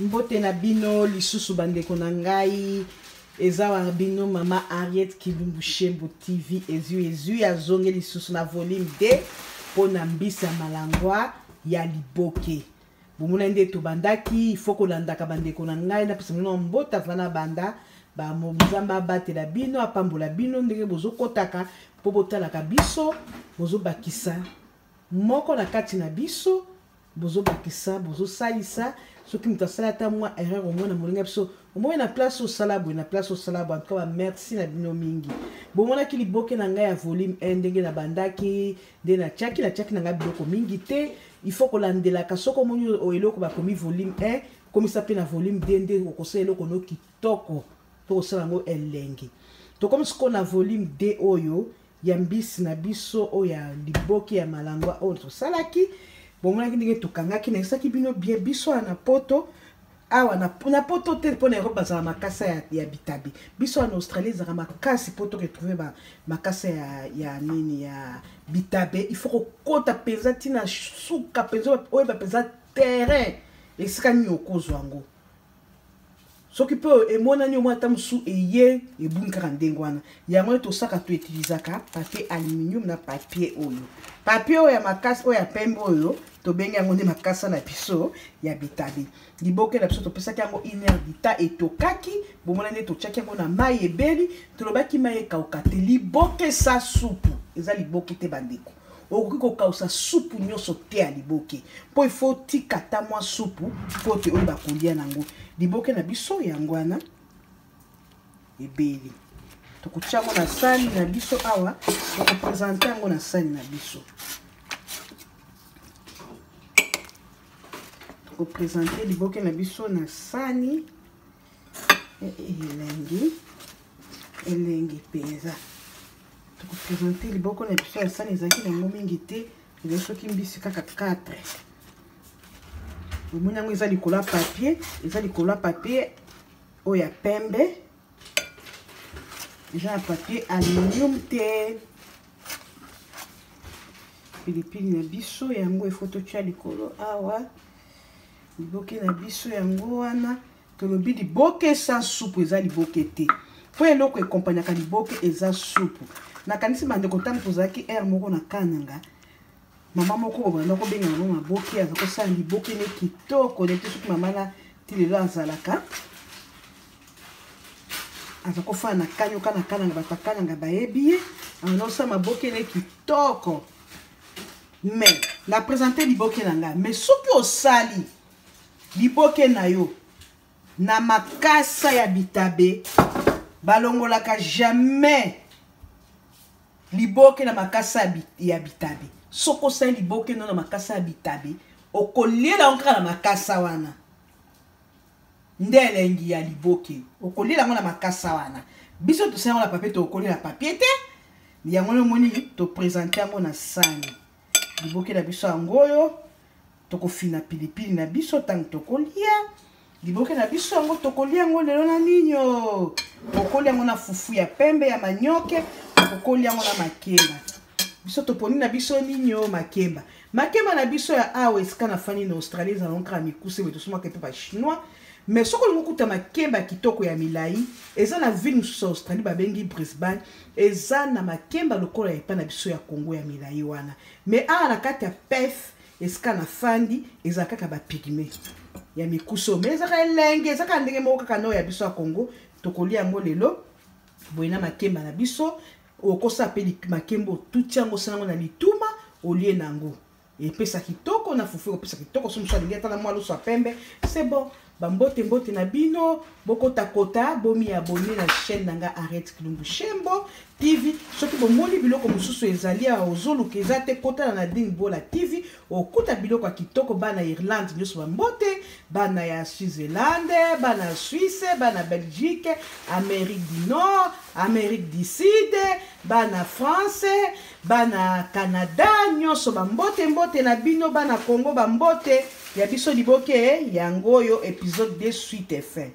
Mbote na bino lisusu bandeko na ngai eza wa bino mama Ariette Kilumbu Shembo TV ezu ya zonge lisusu na volume 2 pona mbisa malangwa ya liboke. Bomuna nde to bandaki il faut ko landaka bandeko na ngai na pesa mino mbota vana banda ba mobuzamba batela bino apambola bino ndenge bozo kotaka po botalaka biso bozo bakisa moko na kati na biso bozo bakisa bozo salisa soki mutasala ta mwa erreur au moins na molinga biso au moins na place au salabo en tout cas merci na bino mingi bomona ki liboke na ngai ya volume 1 ndenge na bandaki de na chaki na ngai biloko mingi te il faut ko landela ka soko moni o eloko ba komi volume 1 komi sa pe na volume 2 ndenge ko kosela eloko no kitoko to kosala ngo elengi to comme ce qu'on a volume 2 oyo ya mbisi na biso o ya liboke ya malangwa o to salaki bomona ndenge tokangaki na saki bino bien biso na poto awa na poto te pona Europe za makasa ya bitabi biso en Australie za makasi poto retrouver ba makasa ya nini ya bitabe il faut ko kota peza tina suka peza o ba peza terrain esika nyoko zwango soki pe emona ni omata musu eye ebunkaka ndengwana yango to saka to utilizaka papier aluminium na papier oyo ya makasi oyo ya pembe oyo to benga yango ne makasa na biso ya bitabi liboke na biso to pesaka yango inédita etokaki bomona ne to tchaki yango na mai ebeli to lobaki mai kauka te liboke sa supu eza liboke te bandeko okoki kokausa supu nyonso te ya liboke po il faut tikata mwa supu po te oyo bakolia nango liboke na biso yango wana ebeli tokotia yango na sani na biso awa tokopresente yango na sani na biso tokopresente liboke na biso na sani elengi peza tokopresente liboko na biso ya sani ezalaki nango mingi te eza soki mbisi kaka 4 omoni yango eza likolo ya papier oyo ya pembe eza na papier aluminium te pilipili na biso yango efoto tia likolo awa liboke na biso yango wana tolobi liboke sans soupe eza liboke te po eloko ekompanyaka liboke eza soupe nakanisi bandeko ntango tozalaki aire moko na kananga mama moko bobanda kobenga yango maboke aza kosala liboke ne kitoko nete soki mama na ti lelo azalaka aza kofala na kanyoka na kananga bato akananga bayebi ye anosala maboke ne kitoko mais na présente liboke na ngai mais soki osali liboke na yo na makasa ya bitabe balongolaka jamais liboke na makasa ya bitabe soko sa liboke no na makasa ya bitabe okolela onka na makasa wana ndelengi ya liboke okolela ngo na makasa wana biso to sala na papier to okolela papier te yango no moni to présenter yango na sani liboke na biso angoyo to kofina pilipili na biso tang to kolia liboke na biso yango to kolia ngo lelo na ninyo okolia ngo na fufu ya pembe ya manyoke okolia ngo na makemba biso to poni na biso ninyo makemba na biso ya awa esika na fani na Australie za lonka mikuse beto soma kepe ba chinois mais soko ngokuta makemba kitoko ya milai eza na ville mususu Australie babengi Brisbane eza na makemba lokola epa na biso ya Congo ya milai wana mais awa na kati ya Perth esika na fandi eza kaka ba pygmée ya mikuso mais eza elenge eza ka ndenge moko kaka no ya biso ya Congo tokolia yango lelo boyina makemba na biso okosa peli makembo tutiango sango na lituma olie nango epesa kitoko na fufu opesa kitoko somo sali ngeta na mwalo so pembe c'est bon mbote na bino bokota kota bomi abonné na chaîne nanga Ariette Kilumbu Shembo TV soki bomoni biloko mususu ezali a ozoluka eza te kota na Ding Bola TV okuta biloko ya kitoko bana Irlande nyonso bambote bana ya Switzerland bana ya Suisse bana Belgique Amérique du Nord Amérique du Sud bana France bana Canada nyonso bambote na bino bana Congo bambote ya biso liboke yango yo épisode 2 suite fin